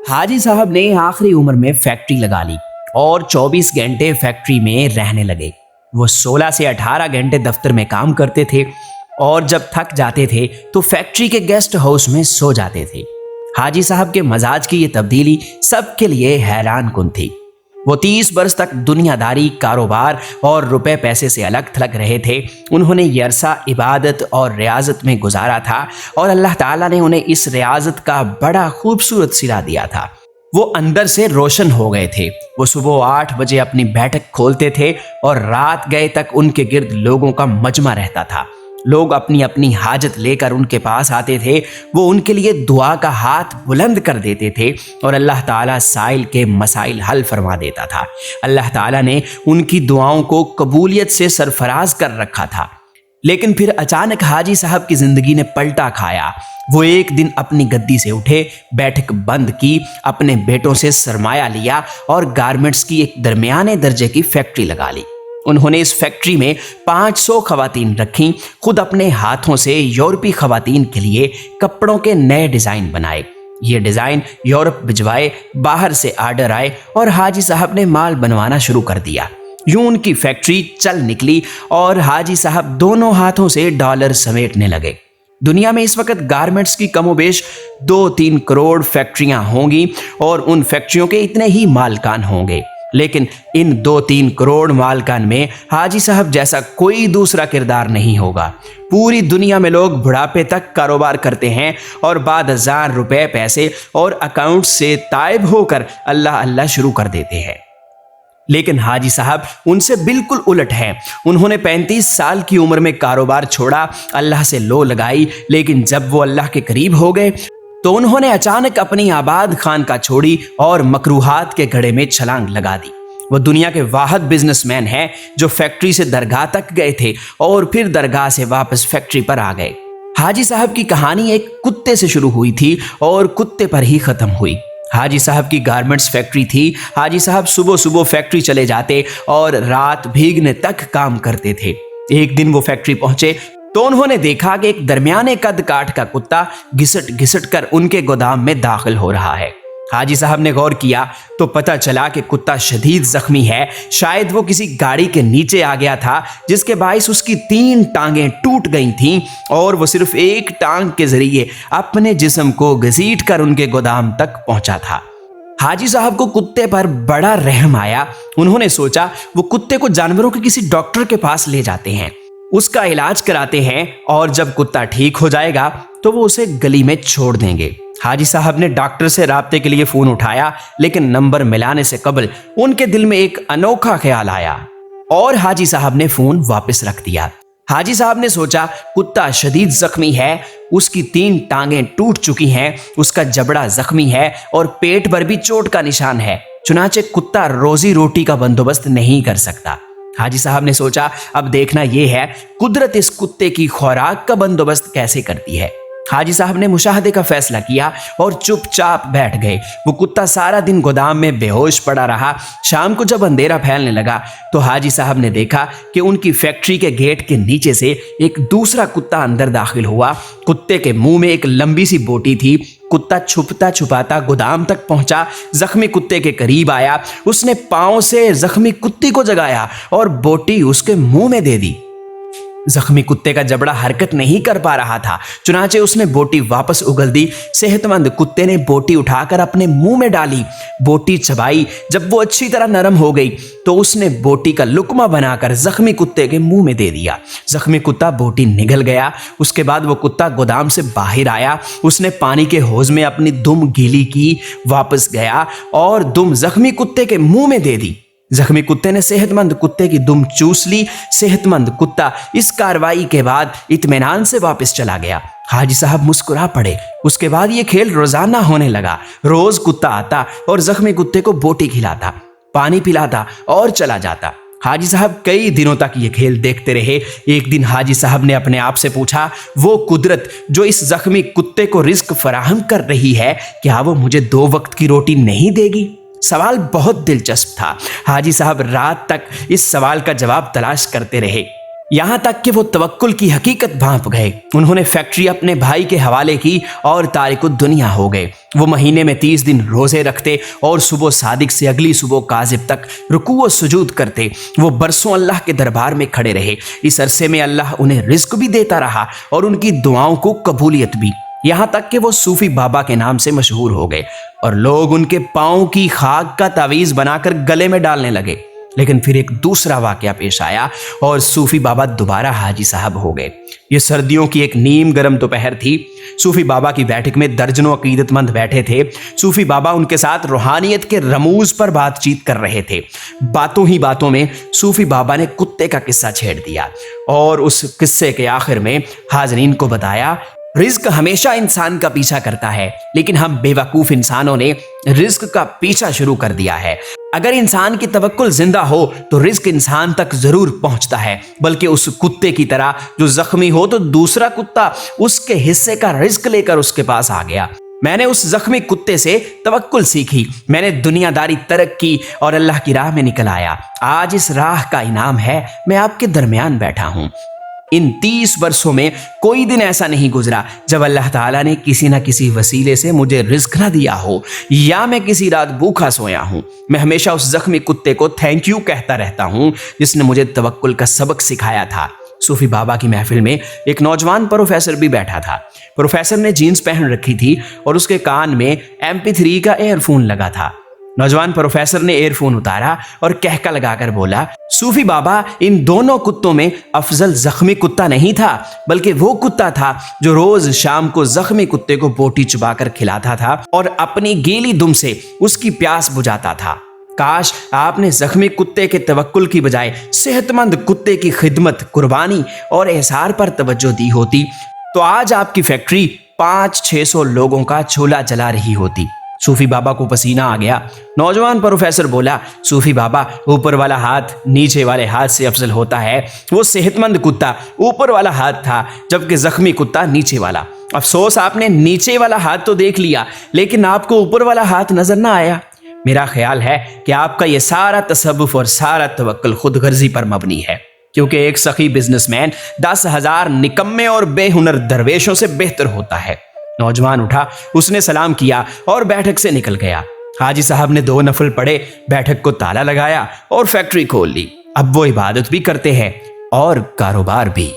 हाजी साहब ने आखिरी उम्र में फैक्ट्री लगा ली और 24 घंटे फैक्ट्री में रहने लगे। वो 16 से 18 घंटे दफ्तर में काम करते थे और जब थक जाते थे तो फैक्ट्री के गेस्ट हाउस में सो जाते थे। हाजी साहब के मजाज की ये तब्दीली सबके लिए हैरान कुन थी। वो 30 बरस तक दुनियादारी, कारोबार और रुपए पैसे से अलग थलग रहे थे। उन्होंने ये अरसा इबादत और रियाजत में गुजारा था और अल्लाह ताला ने उन्हें इस रियाजत का बड़ा खूबसूरत सिला दिया था। वो अंदर से रोशन हो गए थे। वो सुबह 8 बजे अपनी बैठक खोलते थे और रात गए तक उनके गिर्द लोगों का मजमा रहता था। लोग अपनी अपनी हाजत लेकर उनके पास आते थे। वो उनके लिए दुआ का हाथ बुलंद कर देते थे और अल्लाह ताला साइल के मसाइल हल फरमा देता था। अल्लाह ताला ने उनकी दुआओं को कबूलियत से सरफराज कर रखा था। लेकिन फिर अचानक हाजी साहब की जिंदगी ने पलटा खाया। वो एक दिन अपनी गद्दी से उठे, बैठक बंद की, अपने बेटों से सरमाया लिया और गारमेंट्स की एक दरमियाने दर्जे की फैक्ट्री लगा ली। उन्होंने इस फैक्ट्री में 500 खवातीन रखीं। खुद अपने हाथों से यूरोपी खवातीन के लिए कपड़ों के नए डिज़ाइन बनाए। ये डिज़ाइन यूरोप भिजवाए, बाहर से आर्डर आए और हाजी साहब ने माल बनवाना शुरू कर दिया। यूं उनकी फैक्ट्री चल निकली और हाजी साहब दोनों हाथों से डॉलर समेटने लगे। दुनिया में इस वक्त गारमेंट्स की कमोबेश 2-3 करोड़ फैक्ट्रियां होंगी और उन फैक्ट्रियों के इतने ही मालकान होंगे। लेकिन इन 2-3 करोड़ मालकान में हाजी साहब जैसा कोई दूसरा किरदार नहीं होगा। पूरी दुनिया में लोग बुढ़ापे तक कारोबार करते हैं और बाद 1000 रुपए पैसे और अकाउंट से तायब होकर अल्लाह अल्लाह शुरू कर देते हैं। लेकिन हाजी साहब उनसे बिल्कुल उलट हैं। उन्होंने 35 साल की उम्र में कारोबार छोड़ा, अल्लाह से लो लगाई, लेकिन जब वो अल्लाह के करीब हो गए तो उन्होंने अचानक अपनी आबाद खानका छोड़ी और मकरूहात के घड़े में छलांग लगा दी। वो दुनिया के वाहिद बिजनेसमैन हैं जो फैक्ट्री से दरगाह तक गए थे और फिर दरगाह से वापस फैक्ट्री पर आ गए। हाजी साहब की कहानी एक कुत्ते से शुरू हुई थी और कुत्ते पर ही खत्म हुई। हाजी साहब की गारमेंट्स फैक्ट्री थी। हाजी साहब सुबह सुबह फैक्ट्री चले जाते और रात भीगने तक काम करते थे। एक दिन वो फैक्ट्री पहुंचे तो उन्होंने देखा कि एक दरमियाने कद काठ का कुत्ता घिसट घिसट कर उनके गोदाम में दाखिल हो रहा है। हाजी साहब ने गौर किया तो पता चला कि कुत्ता शदीद जख्मी है। शायद वो किसी गाड़ी के नीचे आ गया था जिसके बाइस उसकी 3 टांगें टूट गई थीं और वो सिर्फ एक टांग के जरिए अपने जिस्म को घसीट कर उनके गोदाम तक पहुंचा था। हाजी साहब को कुत्ते पर बड़ा रहम आया। उन्होंने सोचा वो कुत्ते को जानवरों के किसी डॉक्टर के पास ले जाते हैं, उसका इलाज कराते हैं और जब कुत्ता ठीक हो जाएगा तो वो उसे गली में छोड़ देंगे। हाजी साहब ने डॉक्टर से राब्ते के लिए फोन उठाया, लेकिन नंबर मिलाने से कबल उनके दिल में एक अनोखा ख्याल आया और हाजी साहब ने फोन वापस रख दिया। हाजी साहब ने सोचा कुत्ता शदीद जख्मी है, उसकी 3 टांगें टूट चुकी हैं, उसका जबड़ा जख्मी है और पेट पर भी चोट का निशान है। चुनाचे कुत्ता रोजी रोटी का बंदोबस्त नहीं कर सकता। हाजी साहब ने सोचा अब देखना यह है कुदरत इस कुत्ते की खुराक का बंदोबस्त कैसे करती है। हाजी साहब ने मुशाहदे का फैसला किया और चुपचाप बैठ गए। वो कुत्ता सारा दिन गोदाम में बेहोश पड़ा रहा। शाम को जब अंधेरा फैलने लगा तो हाजी साहब ने देखा कि उनकी फैक्ट्री के गेट के नीचे से एक दूसरा कुत्ता अंदर दाखिल हुआ। कुत्ते के मुंह में एक लंबी सी बोटी थी। कुत्ता छुपता छुपाता गोदाम तक पहुंचा, जख्मी कुत्ते के करीब आया, उसने पांव से जख्मी कुत्ती को जगाया और बोटी उसके मुंह में दे दी। जख्मी कुत्ते का जबड़ा हरकत नहीं कर पा रहा था, चुनाचे उसने बोटी वापस उगल दी। सेहतमंद कुत्ते ने बोटी उठाकर अपने मुंह में डाली, बोटी चबाई। जब वो अच्छी तरह नरम हो गई तो उसने बोटी का लुकमा बनाकर जख्मी कुत्ते के मुंह में दे दिया। जख्मी कुत्ता बोटी निगल गया। उसके बाद वो कुत्ता गोदाम से बाहर आया। उसने पानी के हौज में अपनी दुम गीली की, वापस गया और दुम जख्मी कुत्ते के मुंह में दे दी। जख्मी कुत्ते ने सेहतमंद कुत्ते की दुम चूस ली। सेहतमंद कुत्ता इस कार्रवाई के बाद इत्मीनान से वापस चला गया। हाजी साहब मुस्कुरा पड़े। उसके बाद ये खेल रोजाना होने लगा। रोज कुत्ता आता और जख्मी कुत्ते को बोटी खिलाता, पानी पिलाता और चला जाता। हाजी साहब कई दिनों तक ये खेल देखते रहे। एक दिन हाजी साहब ने अपने आप से पूछा, वो कुदरत जो इस जख्मी कुत्ते को रिस्क फराहम कर रही है, क्या वो मुझे 2 वक्त की रोटी नहीं देगी? सवाल बहुत दिलचस्प था। हाजी साहब रात तक इस सवाल का जवाब तलाश करते रहे। यहाँ तक कि वो तवक्कुल की हकीकत भांप गए। उन्होंने फैक्ट्री अपने भाई के हवाले की और तारिकुद दुनिया हो गए। वो महीने में 30 दिन रोजे रखते और सुबह सादिक से अगली सुबह काजिब तक रुकू व सुजूद करते। वो बरसों अल्लाह के दरबार में खड़े रहे। इस अरसे में अल्लाह उन्हें रिस्क भी देता रहा और उनकी दुआओं को कबूलियत भी, यहाँ तक कि वो सूफी बाबा के नाम से मशहूर हो गए और लोग उनके पाँव की खाक का तावीज बनाकर गले में डालने लगे। लेकिन फिर एक दूसरा वाकया पेश आया और सूफी बाबा दोबारा हाजी साहब हो गए। ये सर्दियों की एक नीम गर्म दोपहर थी। सूफी बाबा की बैठक में दर्जनों अकीदतमंद बैठे थे। सूफी बाबा उनके साथ रूहानियत के रमूज पर बातचीत कर रहे थे। बातों ही बातों में सूफी बाबा ने कुत्ते का किस्सा छेड़ दिया और उस किस्से के आखिर में हाजरीन को बताया, रिज्क हमेशा इंसान का पीछा करता है, लेकिन हम बेवकूफ इंसानों ने रिज्क का पीछा शुरू कर दिया है। अगर इंसान की तवक्कुल जिंदा हो तो रिज्क इंसान तक जरूर पहुंचता है, बल्कि उस कुत्ते की तरह जो जख्मी हो तो दूसरा कुत्ता उसके हिस्से का रिज्क लेकर उसके पास आ गया। मैंने उस जख्मी कुत्ते से तवक्कुल सीखी, मैंने दुनियादारी तरक की और अल्लाह की राह में निकल आया। आज इस राह का इनाम है, मैं आपके दरमियान बैठा हूं। इन 30 वर्षों में कोई दिन ऐसा नहीं गुजरा जब अल्लाह ताला ने किसी न किसी वसीले से मुझे रिस्क ना दिया हो या मैं किसी रात भूखा सोया हूं। मैं हमेशा उस जख्मी कुत्ते को थैंक यू कहता रहता हूं जिसने मुझे तवक्कुल का सबक सिखाया था। सूफी बाबा की महफिल में एक नौजवान प्रोफेसर भी बैठा था। प्रोफेसर ने जीन्स पहन रखी थी और उसके कान में MP3 का एयरफोन लगा था। नौजवान प्रोफेसर ने एयरफोन उतारा और कहका लगाकर बोला, सूफी बाबा, इन दोनों कुत्तों में अफजल जख्मी कुत्ता नहीं था, बल्कि वो कुत्ता था जो रोज शाम को जख्मी कुत्ते को बोटी चुबाकर खिलाता था और अपनी गीली दुम से उसकी प्यास बुझाता था। काश आपने जख्मी कुत्ते के तवक्कुल की बजाय सेहतमंद कुत्ते की खिदमत, कुर्बानी और एहसार पर तवज्जो दी होती तो आज आपकी फैक्ट्री 500-600 लोगों का चूल्हा जला रही होती। सूफी बाबा को पसीना आ गया। नौजवान प्रोफेसर बोला, सूफी बाबा, ऊपर वाला हाथ नीचे वाले हाथ से अफजल होता है। वो सेहतमंद कुत्ता ऊपर वाला हाथ था, जबकि जख्मी कुत्ता नीचे वाला। अफसोस आपने नीचे वाला हाथ तो देख लिया, लेकिन आपको ऊपर वाला हाथ नजर ना आया। मेरा ख्याल है कि आपका ये सारा तसव्वुफ और सारा तवक्कुल खुद गर्जी पर मबनी है, क्योंकि एक सखी बिजनेसमैन 10,000 निकम्मे और बेहुनर दरवेशों से बेहतर होता है। नौजवान उठा, उसने सलाम किया और बैठक से निकल गया। हाजी साहब ने 2 नफल पढ़े, बैठक को ताला लगाया और फैक्ट्री खोल ली। अब वो इबादत भी करते हैं और कारोबार भी।